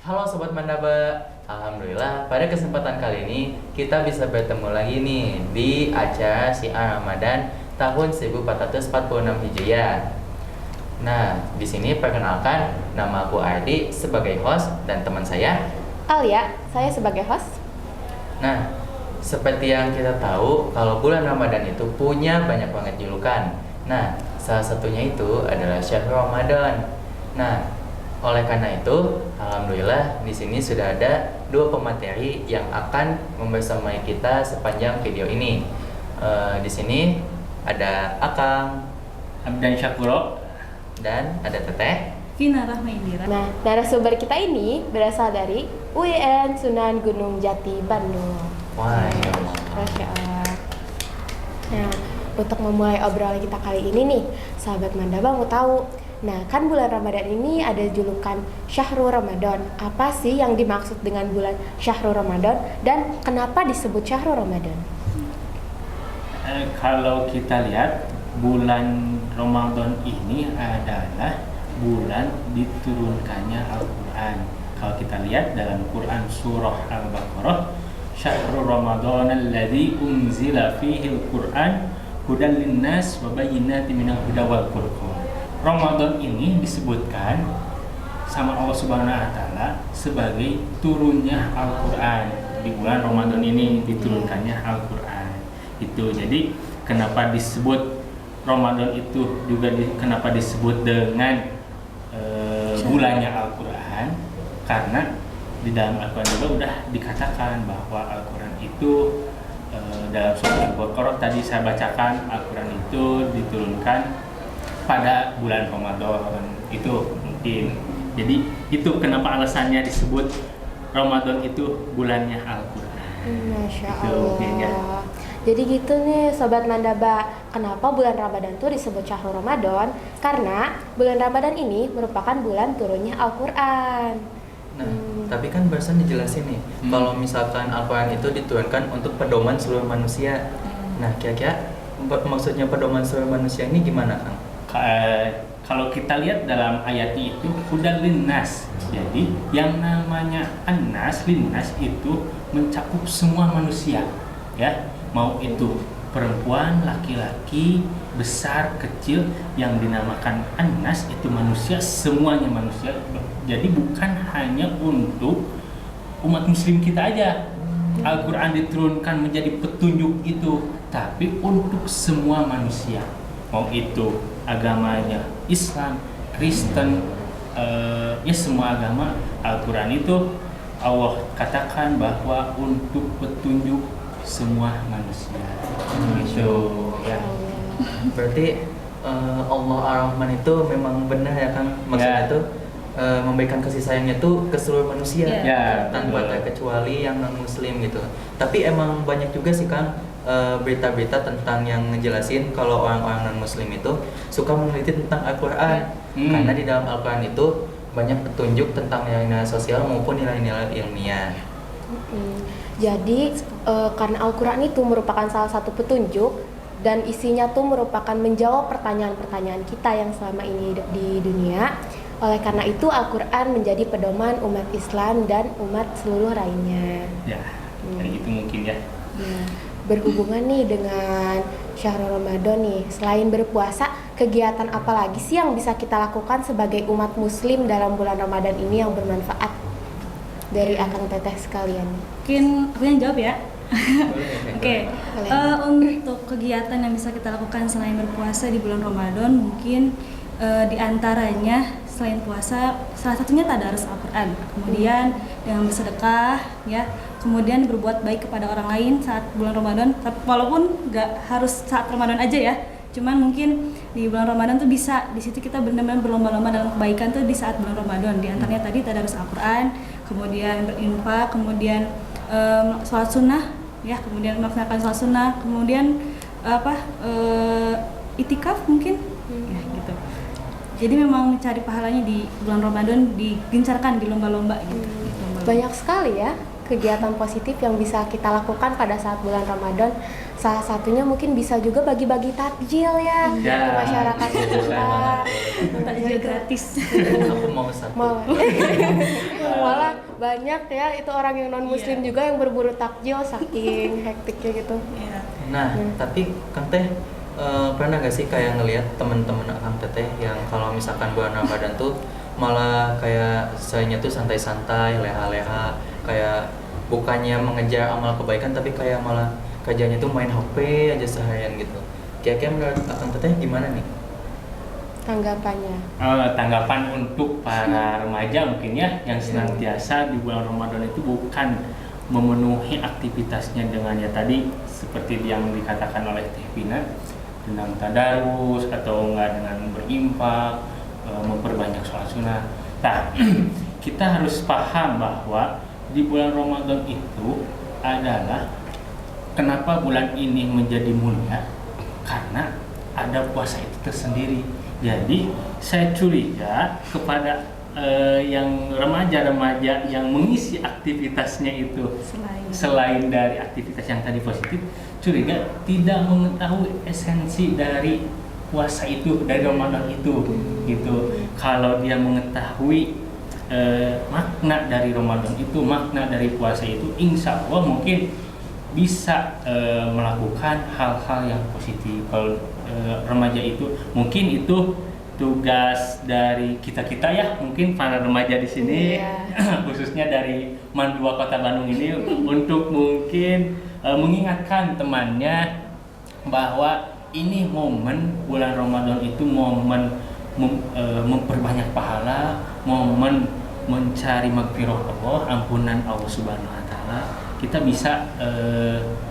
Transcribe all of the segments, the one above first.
Halo Sobat Mandaba, Alhamdulillah pada kesempatan kali ini kita bisa bertemu lagi nih di acara Syiar Ramadan tahun 1446 Hijriah. Nah, di sini perkenalkan nama aku Ardi sebagai host dan teman saya Alia, saya sebagai host. Nah, seperti yang kita tahu kalau bulan Ramadan itu punya banyak banget julukan. Nah, salah satunya itu adalah Syahrul Ramadan. Nah, oleh karena itu, alhamdulillah di sini sudah ada dua pemateri yang akan membersamai kita sepanjang video ini. Di sini ada Akang Abdan Syakuro dan ada Teteh. Vina Rahma Indira. Nah, narasumber kita ini berasal dari UIN Sunan Gunung Jati, Bandung. Wah, ya Allah. Masya Allah. Nah, untuk memulai obrolan kita kali ini nih, sahabat Mandaba mau tahu. Nah, kan bulan Ramadan ini ada julukan Syahrul Ramadan. Apa sih yang dimaksud dengan bulan Syahrul Ramadan dan kenapa disebut Syahrul Ramadan? Kalau kita lihat bulan Ramadan ini adalah bulan diturunkannya Al-Quran. Kalau kita lihat dalam Quran surah Al-Baqarah, Syahrul Ramadan alladzi unzila fihi al-Quran hudan linnas wa bayyinatin minal huda wal furqan. Ramadan ini disebutkan sama Allah Subhanahu wa taala sebagai turunnya Al-Qur'an. Di bulan Ramadan ini diturunkannya Al-Qur'an. Itu. Jadi kenapa disebut Ramadan itu juga kenapa disebut dengan bulannya Al-Qur'an? Karena di dalam Al-Qur'an juga udah dikatakan bahwa Al-Qur'an itu dalam surah Al-Baqarah tadi saya bacakan, Al-Qur'an itu diturunkan pada bulan Ramadan. Itu mungkin. Jadi itu kenapa alasannya disebut Ramadan itu bulannya Al-Qur'an. Masya Itu, ya. Allah. Jadi gitu nih Sobat Mandaba, kenapa bulan Ramadan itu disebut Syahrul Ramadan? Karena bulan Ramadan ini merupakan bulan turunnya Al-Quran. Nah, tapi kan barusan dijelasin nih, kalau misalkan Al-Quran itu diturunkan untuk pedoman seluruh manusia. Nah, kira-kira maksudnya pedoman seluruh manusia ini gimana, Kang? Kalau kita lihat dalam ayat itu hudan linnas. Jadi yang namanya annas, linnas itu mencakup semua manusia, ya. Mau itu perempuan, laki-laki, besar, kecil, yang dinamakan annas itu manusia, semuanya manusia. Jadi bukan hanya untuk umat muslim kita aja Al-Quran diturunkan menjadi petunjuk itu, tapi untuk semua manusia. Mau itu agamanya Islam, Kristen, ya semua agama, Al-Quran itu Allah katakan bahwa untuk petunjuk semua manusia. Gitu ya. Berarti Allah Ar-Rahman itu memang benar ya Kang, maksudnya itu memberikan kasih sayangnya itu ke seluruh manusia, tanpa terkecuali yang non muslim gitu. Tapi emang banyak juga sih Kang berita-berita tentang yang ngejelasin kalau orang-orang non muslim itu suka meneliti tentang Al-Quran, karena di dalam Al-Quran itu banyak petunjuk tentang nilai-nilai sosial maupun nilai-nilai ilmiah. Jadi karena Al-Quran itu merupakan salah satu petunjuk dan isinya tuh merupakan menjawab pertanyaan-pertanyaan kita yang selama ini hidup di dunia. Oleh karena itu Al-Quran menjadi pedoman umat Islam dan umat seluruh lainnya. Ya, kayak gitu mungkin ya. Berhubungan nih dengan Syahrul Ramadan nih, selain berpuasa, kegiatan apa lagi sih yang bisa kita lakukan sebagai umat muslim dalam bulan Ramadan ini yang bermanfaat? Dari Akang Teteh sekalian. Mungkin aku yang jawab ya. Oke. Boleh. Untuk kegiatan yang bisa kita lakukan selain berpuasa di bulan Ramadan, mungkin di antaranya selain puasa, salah satunya tadarus Al-Quran. Kemudian dengan bersedekah, ya. Kemudian berbuat baik kepada orang lain saat bulan Ramadan. Walaupun nggak harus saat Ramadan aja ya. Cuman mungkin di bulan Ramadan tuh bisa, di situ kita benar-benar berlomba-lomba dalam kebaikan tuh di saat bulan Ramadan. Di antaranya tadi tadarus Al-Quran, kemudian berinfak, kemudian sholat sunnah, ya, kemudian melaksanakan sholat sunnah, kemudian itikaf mungkin, ya gitu. Jadi memang mencari pahalanya di bulan Ramadan digencarkan di lomba-lomba gitu. Banyak sekali ya kegiatan positif yang bisa kita lakukan pada saat bulan Ramadan. Salah satunya mungkin bisa juga bagi-bagi takjil ya ke masyarakat kita. Takjil belajar itu. gratis. Aku mau satu. Malah banyak ya itu orang yang non muslim juga yang berburu takjil saking hektiknya gitu. Iya. Nah, tapi Kang Teh pernah gak sih kayak ngelihat temen-temen Kang Teteh yang kalau misalkan bulan Ramadan tuh malah kayak sayanya tuh santai-santai, leha-leha, kayak bukannya mengejar amal kebaikan tapi kayak malah kerjanya tuh main HP aja seharian gitu. Kira-kira menurut Kang Teteh gimana nih? Tanggapannya. Tanggapan untuk para remaja mungkin ya yang senantiasa di bulan Ramadan itu bukan memenuhi aktivitasnya dengan ya tadi seperti yang dikatakan oleh Teh Vina dengan tadarus atau enggak dengan berinfak, memperbanyak sholat sunnah. Nah, kita harus paham bahwa di bulan Ramadan itu adalah kenapa bulan ini menjadi mulia, karena ada puasa itu tersendiri. Jadi saya curiga kepada yang remaja-remaja yang mengisi aktivitasnya itu selain dari aktivitas yang tadi positif, curiga tidak mengetahui esensi dari puasa itu, dari Ramadan itu gitu. Kalau dia mengetahui makna dari Ramadan itu, makna dari puasa itu, insya Allah mungkin bisa melakukan hal-hal yang positif. Kalau remaja itu mungkin itu tugas dari kita ya, mungkin para remaja di sini khususnya dari Mandua Kota Bandung ini untuk mungkin mengingatkan temannya bahwa ini momen bulan Ramadan itu momen memperbanyak pahala, momen mencari magfirah Allah, ampunan Allah Subhanahu wa taala. Kita bisa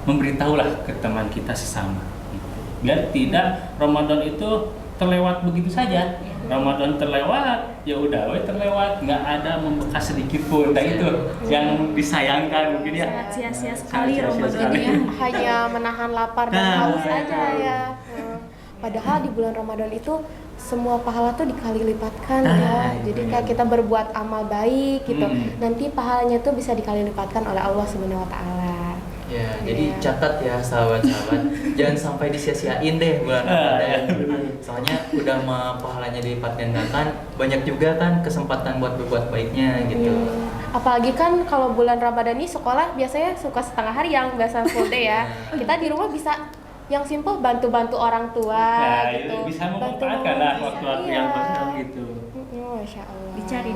memberitahulah ke teman kita sesama gitu. Biar tidak Ramadan itu terlewat begitu saja. Ramadan terlewat, ya udah, terlewat, nggak ada membekas sedikit pun. Nah itu yang disayangkan mungkin ya. Sangat sia-sia sekali Ramadan ya. Hanya menahan lapar dan haus aja ya. Padahal di bulan Ramadan itu semua pahala tuh dikali lipatkan ya. Jadi kayak kita berbuat amal baik gitu, nanti pahalanya tuh bisa dikali lipatkan oleh Allah Subhanahu wa taala. Ya, jadi catat ya sahabat-sahabat, jangan sampai disia-siain deh bulan Ramadan. Soalnya udah mah pahalanya dilipat gandakan, banyak juga kan kesempatan buat berbuat baiknya gitu. Apalagi kan kalau bulan Ramadan ini sekolah biasanya suka setengah hari yang biasa full day ya. Kita di rumah bisa yang simple bantu-bantu orang tua gitu. Bisa memanfaatkan lah waktu-waktu yang kosong gitu. Masya Allah. Dicari.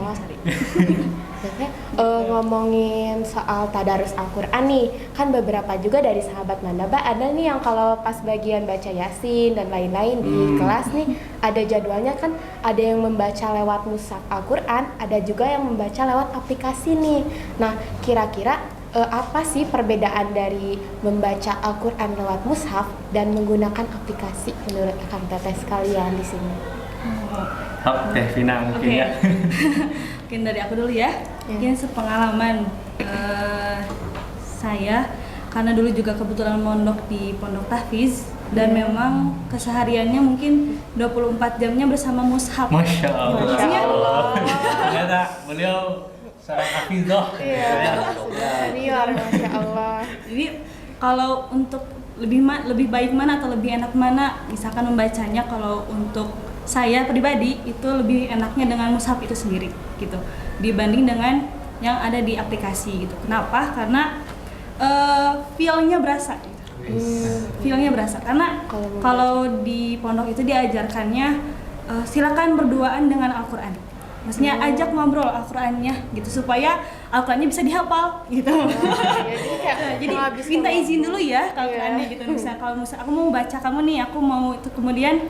Ngomongin soal tadarus Al-Quran nih, kan beberapa juga dari sahabat Mandaba ada nih yang kalau pas bagian baca Yasin dan lain-lain di kelas nih ada jadwalnya kan, ada yang membaca lewat mushaf Al-Quran, ada juga yang membaca lewat aplikasi nih. Nah kira-kira apa sih perbedaan dari membaca Al-Quran lewat mushaf dan menggunakan aplikasi menurut Kang Teteh sekalian di sini? Teh Vina mungkin ya. Mungkin dari aku dulu ya. Mungkin sepengalaman saya, karena dulu juga kebetulan mondok di Pondok Tahfiz dan memang kesehariannya mungkin 24 jamnya bersama mushaf. Masya Allah. Maksudnya, Ternyata beliau seorang hafizah. Iya, senior, Masya Allah. Jadi kalau untuk lebih baik mana atau lebih enak mana, misalkan membacanya, kalau untuk saya pribadi itu lebih enaknya dengan mushaf itu sendiri gitu dibanding dengan yang ada di aplikasi gitu. Kenapa? Karena feel-nya berasa gitu. Feel-nya berasa karena kalau di pondok itu diajarkannya silakan berduaan dengan Al-Quran. Maksudnya ajak ngobrol Al-Qurannya gitu supaya Al-Qurannya bisa dihafal gitu. Jadi minta izin dulu ya Al-Qurannya gitu. Misalnya kalau aku mau baca kamu nih, aku mau itu, kemudian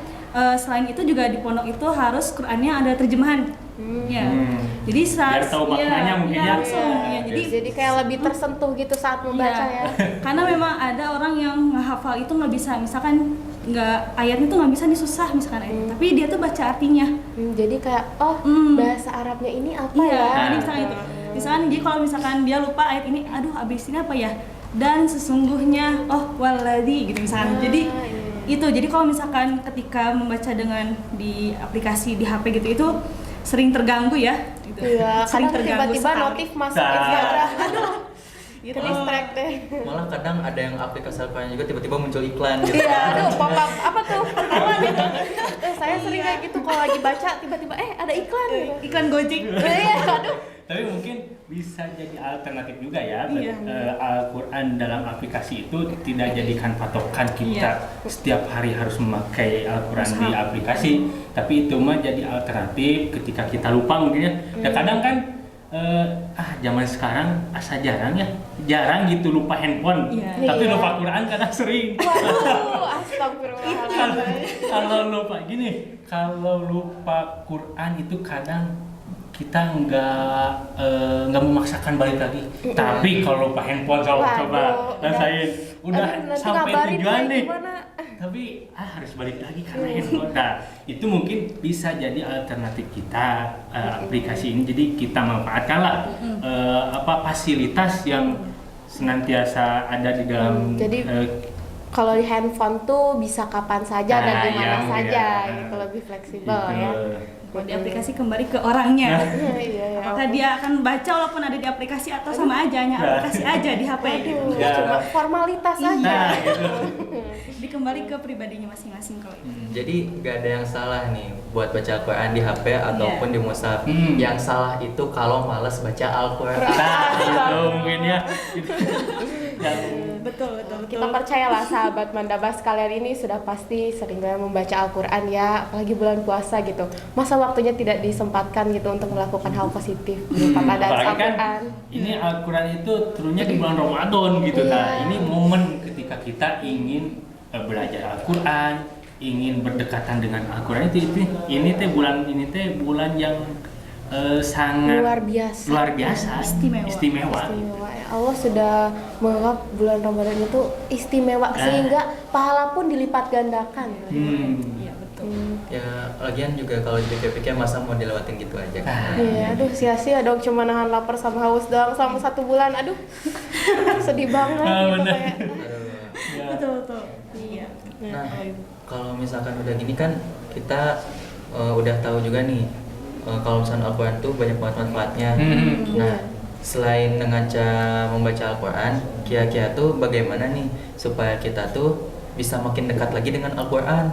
selain itu juga di pondok itu harus Qurannya ada terjemahan. Ya. Jadi saat biar tahu maknanya mungkin ya. Langsung. Ya. Jadi kayak lebih tersentuh gitu saat membaca ya. Karena memang ada orang yang menghafal itu nggak bisa, misalkan ayatnya tuh nggak bisa disusah misalkan ayat, tapi dia tuh baca artinya. Jadi kayak bahasa Arabnya ini apa ya? Jadi misalkan itu. Misalkan dia kalau misalkan dia lupa ayat ini, aduh abis ini apa ya? Dan sesungguhnya waladhi gitu misalkan. Jadi jadi kalau misalkan ketika membaca dengan di aplikasi di HP gitu itu sering terganggu ya gitu. Iya, sering terganggu tiba-tiba sekali. notif masuk Instagram. Aduh. gitu. Distract deh. Malah kadang ada yang aplikasi Al-Quran juga tiba-tiba muncul iklan gitu. Iya, aduh pop up apa tuh? Apa gitu? Saya sering kayak gitu kalau lagi baca tiba-tiba ada iklan gitu. Iklan Gojek. Iya, aduh. Tapi mungkin bisa jadi alternatif juga ya. Iya. Al-Quran dalam aplikasi itu tidak jadikan patokan kita setiap hari harus memakai Al-Quran di aplikasi, tapi itu mah jadi alternatif ketika kita lupa mungkin ya. Dan kadang kan zaman sekarang jarang gitu lupa handphone, tapi Iya. lupa Quran kadang sering. Waduh, astagfirullahaladzim. Kalau lupa Quran itu kadang kita nggak memaksakan balik lagi. Tapi kalau lupa handphone coba rasain udah nanti sampai ngabarin tujuan kayak nih. gimana. Tapi harus balik lagi karena handphone. Nah, itu mungkin bisa jadi alternatif kita aplikasi ini. Jadi kita manfaatkanlah fasilitas yang senantiasa ada di dalam. Jadi kalau di handphone tuh bisa kapan saja dan di mana saja, gitu lebih fleksibel ya. Kalau di aplikasi kembali ke orangnya. Iya. Apakah dia akan baca walaupun ada di aplikasi atau sama aja hanya aplikasi aja di HP gitu. Cuma formalitas aja. Nah, gitu. Dikembali ke pribadinya masing-masing kalau itu. Jadi gak ada yang salah nih buat baca Al-Quran di HP ataupun di mushaf. Yang salah itu kalau malas baca Al-Quran. Nah, itu mungkin ya. Betul. Kita percayalah sahabat Mandabas kalian ini sudah pasti sering banget membaca Al-Quran ya, apalagi bulan puasa gitu. Masa waktunya tidak disempatkan gitu untuk melakukan hal positif berupa bacaan Apalagi kan Al-Quran. ini Al-Quran itu turunnya di bulan Ramadan gitu. Nah, ini momen ketika kita ingin belajar Al-Quran, ingin berdekatan dengan Al-Quran ini teh bulan yang sangat luar biasa, istimewa. Allah sudah menganggap bulan Ramadan itu istimewa sehingga pahala pun dilipat gandakan. Iya, betul. Ya lagian juga kalau dipikir-pikir masa mau dilewatin gitu aja kan. Iya, aduh sia-sia dong cuma nahan lapar sama haus doang selama 1 bulan. Aduh. Sedih banget gitu bener. kayak. Betul. Iya. Nah, kalau misalkan udah gini kan kita udah tahu juga nih kalau misalnya Al-Quran tuh banyak banget manfaatnya. Nah, selain dengan cara membaca Al-Quran, kira-kira tuh bagaimana nih supaya kita tuh bisa makin dekat lagi dengan Al-Quran?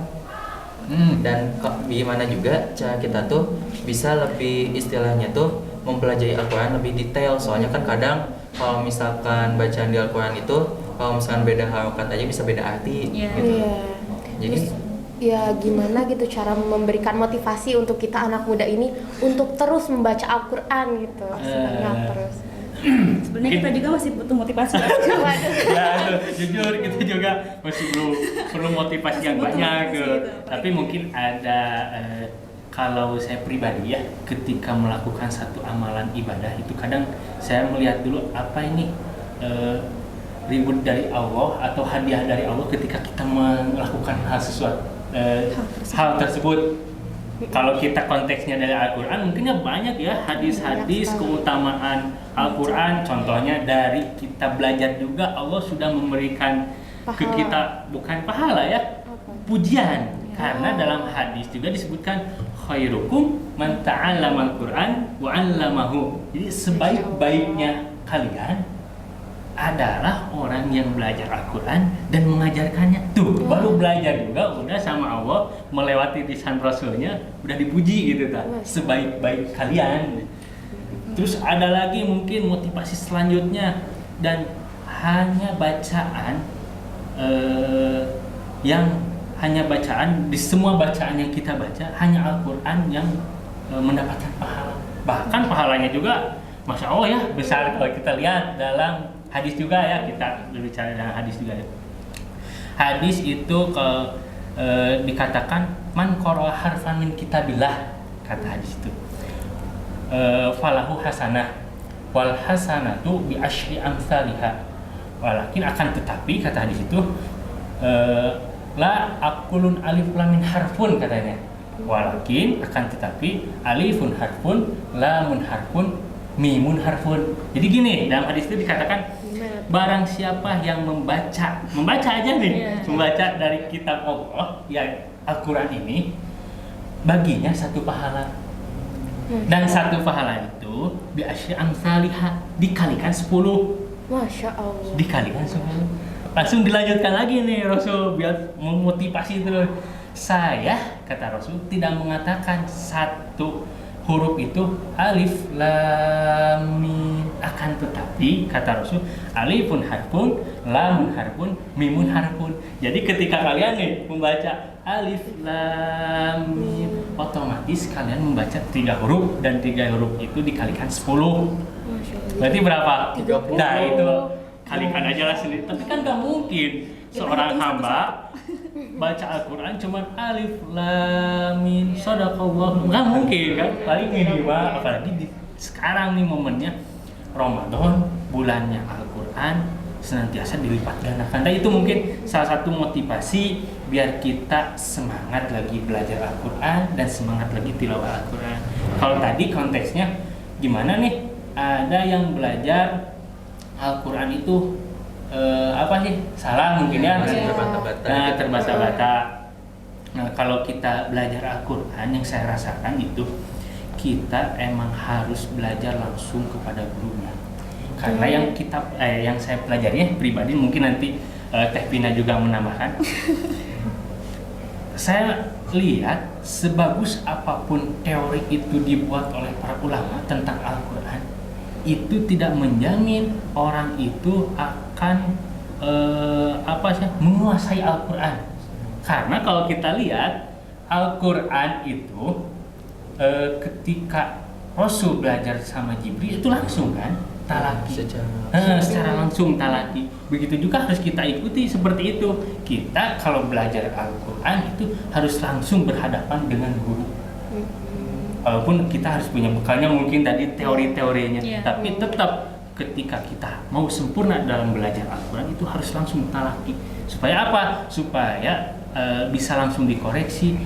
Dan gimana juga cara kita tuh bisa lebih istilahnya tuh mempelajari Al-Quran lebih detail. Soalnya kan kadang kalau misalkan bacaan di Al-Quran itu kalau misalkan beda harokat aja bisa beda arti gitu. Iya. Jadi ya gimana gitu cara memberikan motivasi untuk kita anak muda ini untuk terus membaca Al-Quran gitu. Semangat terus. Sebenarnya kita juga masih butuh motivasi. Ya, jujur kita juga masih perlu motivasi yang banyak. Tapi mungkin ada kalau saya pribadi ya, ketika melakukan satu amalan ibadah itu kadang saya melihat dulu apa ini reward dari Allah atau hadiah dari Allah ketika kita melakukan hal tersebut. Kalau kita konteksnya dari Al-Quran mungkinnya banyak ya hadis-hadis keutamaan Al-Quran. Contohnya dari kita belajar juga Allah sudah memberikan ke kita bukan pahala ya, pujian. Karena dalam hadis juga disebutkan khairukum man ta'allama Al-Quran wa 'allamahu. Jadi sebaik-baiknya kalian adalah orang yang belajar Al-Quran dan mengajarkannya. Tuh, baru belajar juga udah sama Allah melewati lisan Rasulnya udah dipuji gitu tak. Sebaik-baik kalian. Terus ada lagi mungkin motivasi selanjutnya dan hanya bacaan di semua bacaan yang kita baca hanya Al-Quran yang mendapatkan pahala. Bahkan pahalanya juga Masya Allah ya besar kalau kita lihat dalam hadis juga ya, kita berbicara dengan hadis juga ya. Hadis itu dikatakan man qara'a harfan min kitabillah, kata hadis itu falahu hasanah wal hasanatu bi asyri amsalihha. Walakin akan tetapi kata hadis itu la aqulun alif lam min harfun katanya. Walakin akan tetapi alifun harfun, lamun harfun, mimun harfun. Jadi gini, dalam hadis itu dikatakan barang siapa yang membaca aja nih, membaca dari kitab Allah yang Al-Quran ini, baginya satu pahala. Dan satu pahala itu bi asyri amsalihha dikalikan 10. Masya Allah. Dikalikan semuanya. Langsung dilanjutkan lagi nih Rasul biar memotivasi terus. Saya, kata Rasul, tidak mengatakan satu huruf itu alif lam mim, akan tetapi kata Rasul alifun harfun, lamun harfun, mimun harfun. Jadi ketika kalian nih membaca alif lam mim, otomatis kalian membaca 3 huruf dan 3 huruf itu dikalikan 10. Berarti berapa? 30. Nah itu kalikan aja lah sendiri. Tapi kan gak mungkin seorang hamba baca Al-Quran cuman alif lam mim sadaqallah, nggak mungkin kan, paling minimal. Apalagi di sekarang nih momennya Ramadan, bulannya Al-Quran senantiasa dilipat gandakan. Nah itu mungkin salah satu motivasi biar kita semangat lagi belajar Al-Quran dan semangat lagi tilawah Al-Quran. Kalau tadi konteksnya gimana nih, ada yang belajar Al-Quran itu apa sih, salah mungkin ya, masih terbata-bata. Nah, terbata-bata. Nah, kalau kita belajar Al-Quran, yang saya rasakan itu kita emang harus belajar langsung kepada gurunya. Karena yang saya pelajari pribadi, mungkin nanti Teh Pina juga menambahkan. Saya lihat sebagus apapun teori itu dibuat oleh para ulama tentang Al-Quran, itu tidak menjamin orang itu akan menguasai Al-Quran. Karena kalau kita lihat Al-Quran itu ketika Rasul belajar sama Jibril itu langsung kan talaki, secara langsung talaki. Begitu juga harus kita ikuti seperti itu. Kita kalau belajar Al-Quran itu harus langsung berhadapan dengan guru. Walaupun kita harus punya bekalnya mungkin tadi teori-teorinya, tapi tetap ketika kita mau sempurna dalam belajar Al-Quran itu harus langsung talaki. Supaya apa? Supaya bisa langsung dikoreksi,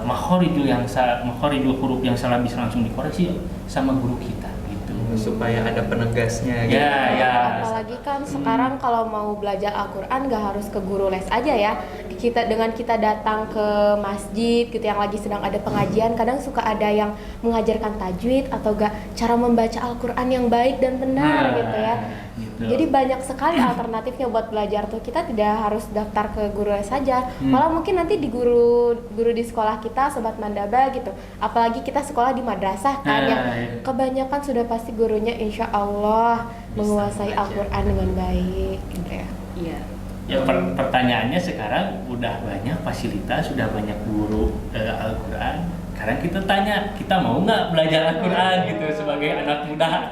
makhorijul huruf yang salah bisa langsung dikoreksi sama guru kita gitu. Supaya ada penegasnya gitu. Ya. Apalagi kan sekarang kalau mau belajar Al-Quran gak harus ke guru les aja ya. Dengan kita datang ke masjid gitu yang lagi sedang ada pengajian, kadang suka ada yang mengajarkan tajwid atau gak cara membaca Al-Quran yang baik dan benar gitu ya. Gitu. Jadi banyak sekali alternatifnya buat belajar tuh. Kita tidak harus daftar ke guru les saja. Malah mungkin nanti di guru di sekolah kita, sobat Mandaba gitu. Apalagi kita sekolah di madrasah kan yang kebanyakan sudah pasti gurunya insya Allah menguasai Al-Quran dengan baik gitu ya. Iya. Ya pertanyaannya sekarang udah banyak fasilitas, sudah banyak guru Al-Quran. Sekarang kita tanya, kita mau nggak belajar Al-Quran gitu sebagai anak muda,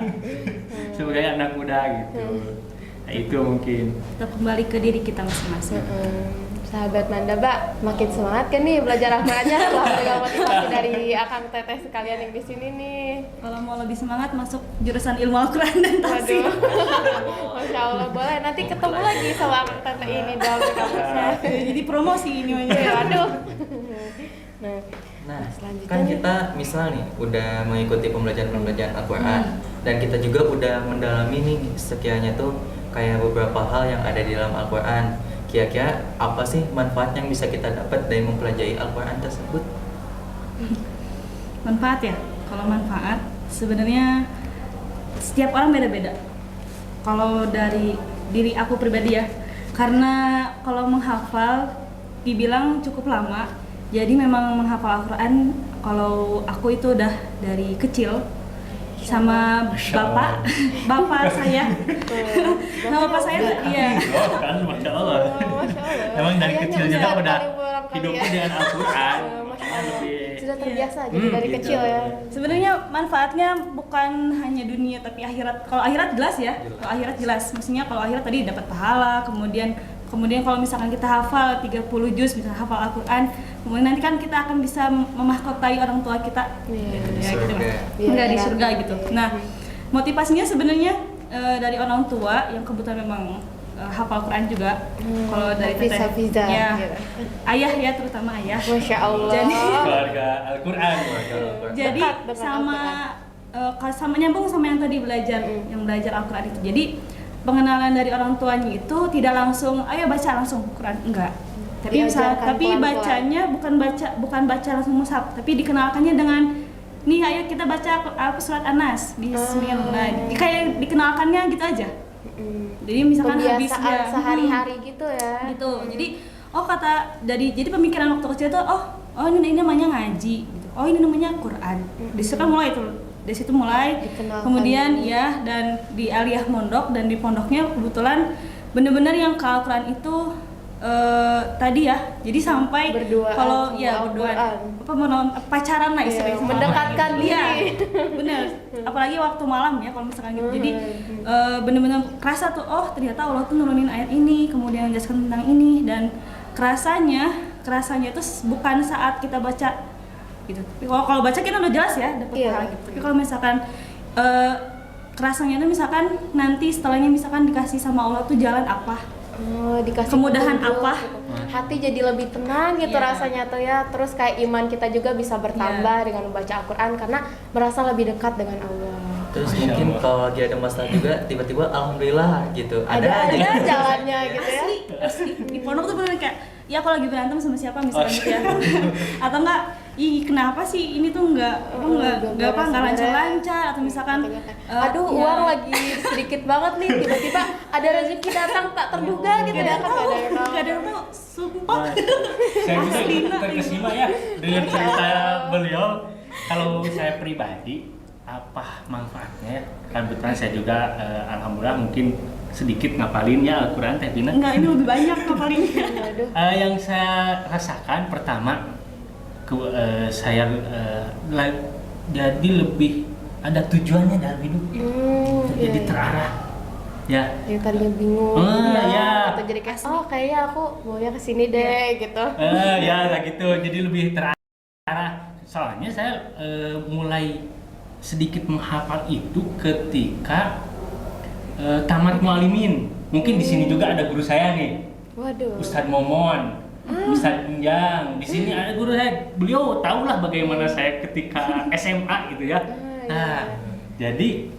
sebagai anak muda gitu. Nah, itu mungkin. Kita kembali ke diri kita masing-masing. Sahabat Mandaba, makin semangat kan nih belajar Al-Qurannya setelah dengan motivasi dari Akang Teteh sekalian yang di sini nih. Kalau mau lebih semangat masuk jurusan ilmu Al-Quran dan tafsir. Masya Allah, boleh nanti ketemu lagi sama Akang Teteh ini dalam kampusnya. Jadi promosi ini Ya, aduh. Nah, selanjutnya kan kita misal nih udah mengikuti pembelajaran Al-Quran dan kita juga udah mendalami nih sekiannya tuh kayak beberapa hal yang ada di dalam Al-Quran. Kira-kira apa sih manfaat yang bisa kita dapat dari mempelajari Al-Quran tersebut? Manfaat ya? Kalau manfaat sebenarnya setiap orang beda-beda. Kalau dari diri aku pribadi ya, karena kalau menghafal dibilang cukup lama, jadi memang menghafal Al-Quran kalau aku itu udah dari kecil sama bapak saya. Nah, bapak saya iya. Oh kan, Masya Allah. Emang dari kecil juga udah hidupnya dengan Al-Quran. Sudah terbiasa jadi dari gitu. kecil ya. Sebenarnya manfaatnya bukan hanya dunia tapi akhirat. Kalau akhirat jelas ya. Kalau akhirat jelas. Maksudnya kalau akhirat tadi dapat pahala, kemudian kalau misalkan kita hafal 30 juz, misalnya hafal Al-Quran, kemudian nanti kan kita akan bisa memahkotai orang tua kita enggak di surga gitu. Nah, motivasinya sebenarnya dari orang tua yang kebetulan memang hafal Quran juga. Kalau dari teteh ya, ayah ya, terutama ayah. Masya Allah. Jadi Keluarga Al-Quran. Jadi sama nyambung sama yang tadi yang belajar Al-Quran itu. Jadi pengenalan dari orang tuanya itu tidak langsung ayo baca langsung Quran, enggak. Tapi bacanya bukan baca langsung mushaf, tapi dikenalkannya dengan nih ayo kita baca surat An-Nas bismillah. Kayak dikenalkannya gitu aja. Jadi misalkan Kebiasaan habisnya sehari-hari gitu ya. gitu. Jadi jadi pemikiran waktu kecil tuh ini namanya ngaji gitu. Oh ini namanya Quran. Di situ kan mulai tuh. Dari situ mulai Dikenalkan. kemudian ya, dan di aliyah mondok dan di pondoknya kebetulan benar-benar yang ke Al-Quran itu tadi ya. Jadi sampai Berduaan kalau sama ya berduaan Al-Quran. pacaran lah istilahnya. Mendekatkan diri. Iya, bener. Apalagi waktu malam ya kalau misalkan gitu. Jadi bener-bener kerasa tuh, ternyata Allah tuh nurunin ayat ini, kemudian menjelaskan tentang ini, dan kerasanya itu bukan saat kita baca gitu. Tapi kalau baca kita udah jelas ya dapat pahala gitu. Tapi kalau misalkan kerasanya itu misalkan nanti setelahnya misalkan dikasih sama Allah tuh jalan apa? Dikasih kemudahan petunjuk, apa? gitu. Hati jadi lebih tenang gitu rasanya tuh ya. Terus kayak iman kita juga bisa bertambah dengan membaca Al-Quran karena merasa lebih dekat dengan Allah. Terus mungkin kalau lagi ada masalah juga tiba-tiba alhamdulillah gitu. Ada jalannya gitu ya. Asli. Di pondok tuh bener kayak ya aku lagi berantem sama siapa misalnya gitu ya. Atau enggak, kenapa sih ini tuh enggak lancar-lancar, atau misalkan uang lagi sedikit banget nih, tiba-tiba ada rezeki datang tak terduga gitu ya kan. Gak ada yang tahu, sumpah. Saya juga terkesima ya dengan cerita beliau. Kalau saya pribadi, apa manfaatnya ya? Kan kebetulan saya juga alhamdulillah mungkin sedikit ngapalin ya Al-Quran Teh Pina. Enggak, ini lebih banyak ngapalinnya. Yang saya rasakan pertama saya jadi lebih ada tujuannya dalam hidup. Jadi terarah. Ya. Yang tadinya bingung. Ya. Atau jadi kayak kayaknya aku maunya kesini deh gitu. Ya gitu. Jadi lebih terarah. Soalnya saya mulai sedikit menghafal itu ketika tamat mualimin. Mungkin di sini juga ada guru saya nih. Waduh. Ustadz Momon, Ustadz Unjang. Di sini ada guru saya. Beliau tahulah bagaimana saya ketika SMA gitu ya. Nah, jadi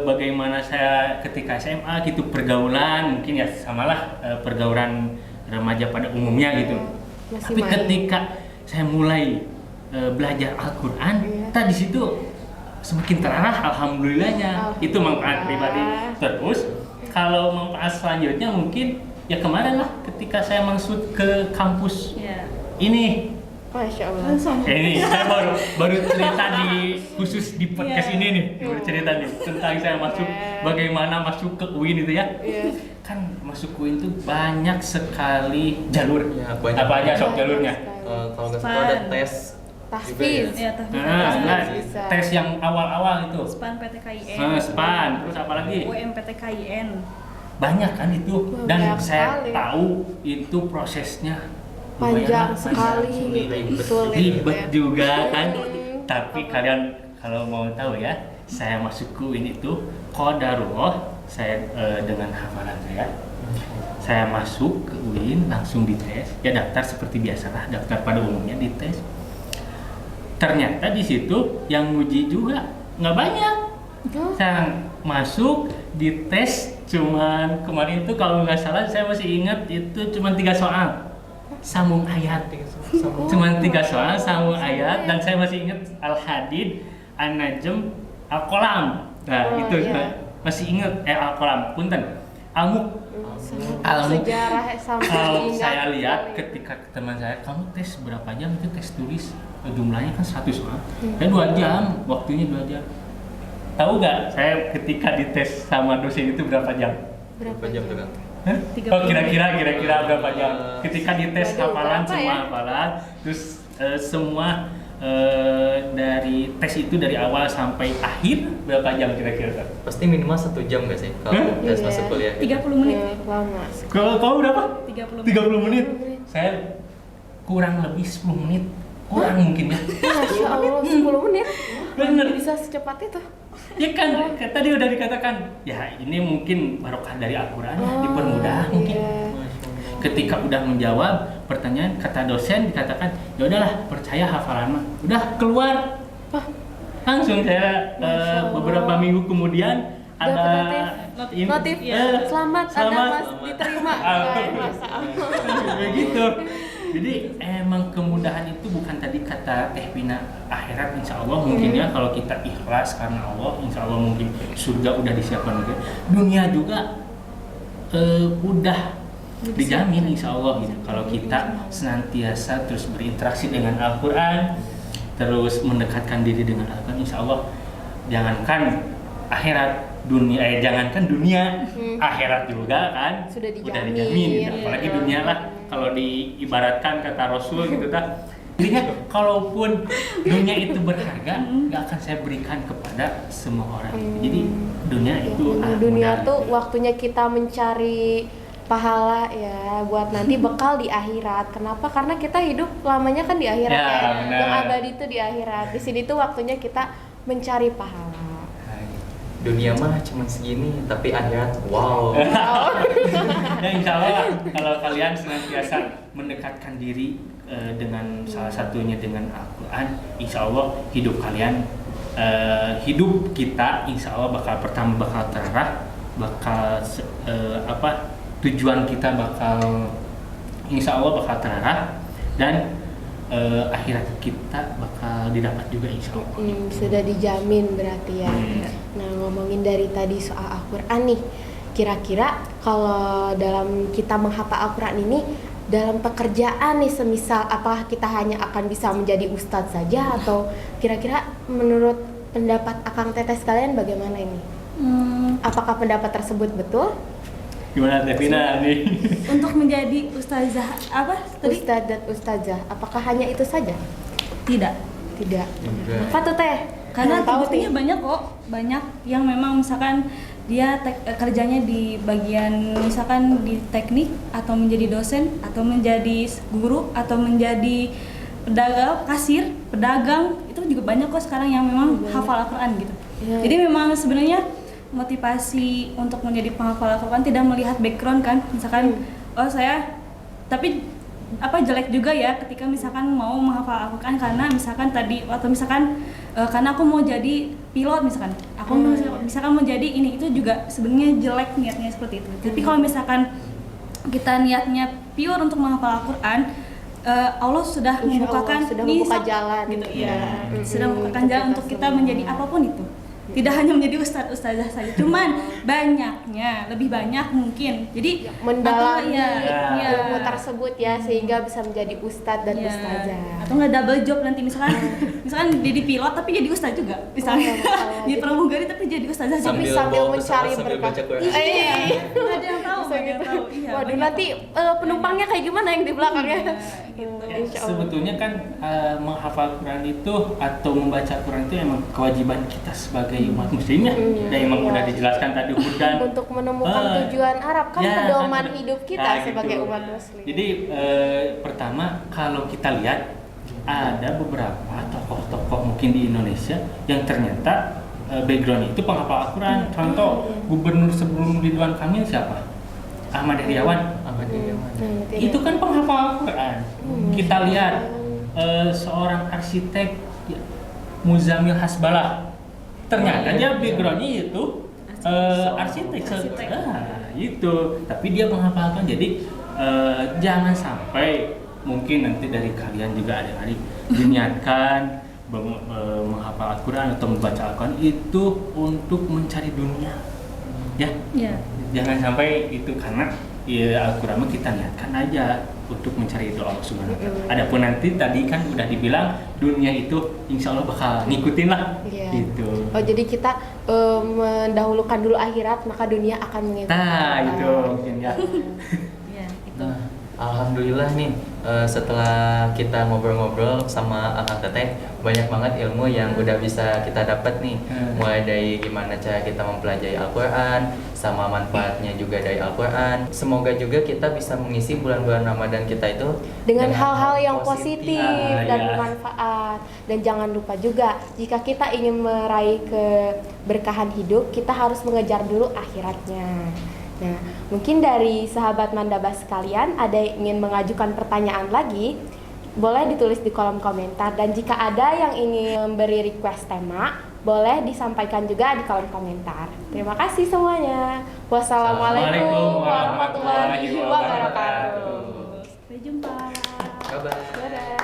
bagaimana saya ketika SMA gitu pergaulan mungkin ya samalah pergaulan remaja pada umumnya gitu. Tapi ketika saya mulai belajar Al-Quran, di situ semakin terarah alhamdulillahnya. Itu manfaat pribadi. Terus kalau manfaat selanjutnya mungkin ya kemarin lah ketika saya masuk ke kampus ini. Masya Allah. Ini saya baru cerita khusus di podcast ini nih, baru cerita nih tentang saya masuk bagaimana masuk ke UIN itu ya. Kan masuk UIN itu banyak sekali jalur. Apa aja sok jalurnya? Kalau nggak salah ada tes. Tahfiz. Tes yang awal-awal itu. SPAN PTKIN. SPAN, terus apa lagi? UMPTKIN. Banyak kan itu, dan saya tahu itu prosesnya panjang sekali, ribet juga kan. Tapi kalian kalau mau tahu ya, saya masuk ke UIN itu qadarullah, saya dengan hafalan saya masuk ke UIN langsung dites, ya daftar seperti biasalah, daftar pada umumnya dites. Ternyata di situ yang nguji juga nggak banyak. Saya masuk dites cuman kemarin itu kalau nggak salah saya masih ingat itu cuma 3 soal sambung ayat, cuma 3 soal sambung ayat, dan saya masih ingat Al-Hadid, An-Najm, Al-Qalam. Nah itu masih ingat Al-Qalam, punten, Al-Mulk. Sejarah sampai kalau saya lihat ketika teman saya, kamu tes berapa jam? Itu tes tulis jumlahnya kan 100 soal dan 2 jam, waktunya 2 jam. Tahu nggak saya ketika dites sama dosen itu berapa jam? Berapa jam tuh kan? Oh kira-kira berapa jam? Ketika dites hafalan semua hafalan, terus semua dari tes itu dari awal sampai akhir berapa jam kira-kira? Pasti minimal 1 jam nggak sih kalau tes masuk kuliah? 30 menit. Lama. Kalau kamu berapa? 30 menit. Saya kurang lebih 10 menit. Kurang mungkin ya. Masya Allah, 10 menit. Bener. Bisa secepat itu. Ya kan, tadi udah dikatakan, ya ini mungkin barokah dari Al-Quran dipermudah mungkin. Ketika udah menjawab pertanyaan, kata dosen dikatakan, ya udahlah percaya hafalan mah, udah keluar. Langsung saya beberapa minggu kemudian ada notif. Selamat Anda Mas diterima. Begitu. Jadi emang kemudahan itu bukan tadi kata Teh Pina akhirat insya Allah mungkin ya kalau kita ikhlas karena Allah insya Allah mungkin surga udah disiapkan juga. Dunia juga udah dijamin insya Allah gitu. Kalau kita senantiasa terus berinteraksi dengan Al-Quran, terus mendekatkan diri dengan Al-Quran, insya Allah jangankan akhirat dunia, jangankan dunia, akhirat juga kan Sudah udah dijamin. dijamin gitu. Apalagi dunia lah, kalau diibaratkan kata Rasul gitu kan. Intinya kalaupun dunia itu berharga, nggak akan saya berikan kepada semua orang. Jadi dunia itu dunia mudah. tuh waktunya kita mencari pahala ya buat nanti bekal di akhirat. Kenapa? Karena kita hidup lamanya kan di akhirat Ya, ya. benar. Yang abadi itu di akhirat. Di sini tuh waktunya kita mencari pahala. Dunia mah cuma segini, tapi akhirat wow. Ya insya Allah kalau kalian senantiasa mendekatkan diri dengan salah satunya dengan Al-Quran, insya Allah hidup kalian, hidup kita insya Allah bakal terarah, bakal tujuan kita bakal insya Allah bakal terarah, dan akhirat kita bakal didapat juga insya Allah. Sudah dijamin berarti ya. Nah, ngomongin dari tadi soal Al-Quran nih, kira-kira kalau dalam kita menghafal Al-Quran ini, dalam pekerjaan nih, semisal apakah kita hanya akan bisa menjadi ustadz saja, atau kira-kira menurut pendapat Akang Teteh sekalian bagaimana ini? Apakah pendapat tersebut betul? Gimana Tevina nih? Untuk menjadi ustazah apa tadi? Ustadz dan ustazah, apakah hanya itu saja? Tidak. Tidak. Enggak. Apa tuh Teh? Karena Tahu buktinya nih. banyak kok, banyak yang memang misalkan dia kerjanya di bagian misalkan di teknik, atau menjadi dosen, atau menjadi guru, atau menjadi pedagang, kasir, pedagang, itu juga banyak kok sekarang yang memang hafal Al-Quran gitu. Ya. Jadi memang sebenarnya motivasi untuk menjadi penghafal Al-Quran tidak melihat background kan, misalkan oh saya tapi jelek juga ya ketika misalkan mau menghafal Al-Quran karena misalkan tadi atau misalkan karena aku mau jadi pilot misalkan, aku misalkan mau jadi ini, itu juga sebenarnya jelek niatnya seperti itu. Tapi kalau misalkan kita niatnya pure untuk menghafal Al-Quran, Allah sudah Insya membukakan Allah, sudah nih, membuka jalan gitu ya. ya. Sudah membukakan jalan untuk kita menjadi apapun itu. Tidak hanya menjadi ustazah saja, cuman banyaknya, lebih banyak mungkin. Jadi mendalami ya, ilmu tersebut ya, sehingga bisa menjadi ustadz dan ya. ustazah. Atau nggak double job nanti misalkan jadi pilot tapi jadi ustaz juga misalnya. Jadi pramugari tapi jadi ustazah juga. Tapi sambil bawa mencari pesawat, sambil berkah. baca Quran. Iya. Nggak ada yang tahu, Bisa nggak ada yang gitu. tahu. Iya, Waduh, banyak nanti penumpangnya kayak gimana yang di belakangnya? gitu. Insya Allah. Sebetulnya kan menghafal Quran itu atau membaca Quran itu emang kewajiban kita sebagai umat muslimnya. Dan emang udah dijelaskan tadi hudan. Untuk menemukan tujuan Arab kan Ya, pedoman kan, hidup kita nah, sebagai gitu. umat muslim. Jadi pertama kalau kita lihat ada beberapa tokoh-tokoh mungkin di Indonesia yang ternyata background itu penghafal Al-Quran. Contoh gubernur sebelum Ridwan Kamil siapa? Ahmad Heriawan. Itu kan penghafal Al-Quran. Kita lihat seorang arsitek Muzamil Hasbalah. Ternyata dia backgroundnya itu arsitek. Nah, itu. Tapi dia menghafalkan. Jadi jangan sampai mungkin nanti dari kalian juga adik-adik diniatkan menghafal Al-Quran atau membaca Al-Quran itu untuk mencari dunia. Ya. Jangan sampai itu, karena ya Al-Quran kita niatkan aja untuk mencari itu Allah Subhanahu wa Ta'ala. Adapun nanti tadi kan udah dibilang dunia itu insya Allah bakal ngikutin lah. Gitu. Oh, jadi kita mendahulukan dulu akhirat, maka dunia akan mengikuti. Nah, itu mungkin ya. Ya, itu. Nah, alhamdulillah nih setelah kita ngobrol-ngobrol sama Akang Teteh, banyak banget ilmu yang udah bisa kita dapat nih. Mulai dari gimana cara kita mempelajari Al-Quran, sama manfaatnya juga dari Al-Quran. Semoga juga kita bisa mengisi bulan-bulan Ramadan kita itu dengan hal-hal yang positif dan ya. bermanfaat. Dan jangan lupa juga, jika kita ingin meraih keberkahan hidup, kita harus mengejar dulu akhiratnya. Nah, mungkin dari sahabat Mandabas sekalian ada yang ingin mengajukan pertanyaan lagi, boleh ditulis di kolom komentar. Dan jika ada yang ingin memberi request tema, boleh disampaikan juga di kolom komentar. Terima kasih semuanya. Wassalamualaikum warahmatullahi wabarakatuh. Sampai jumpa. Bye-bye. Dadah.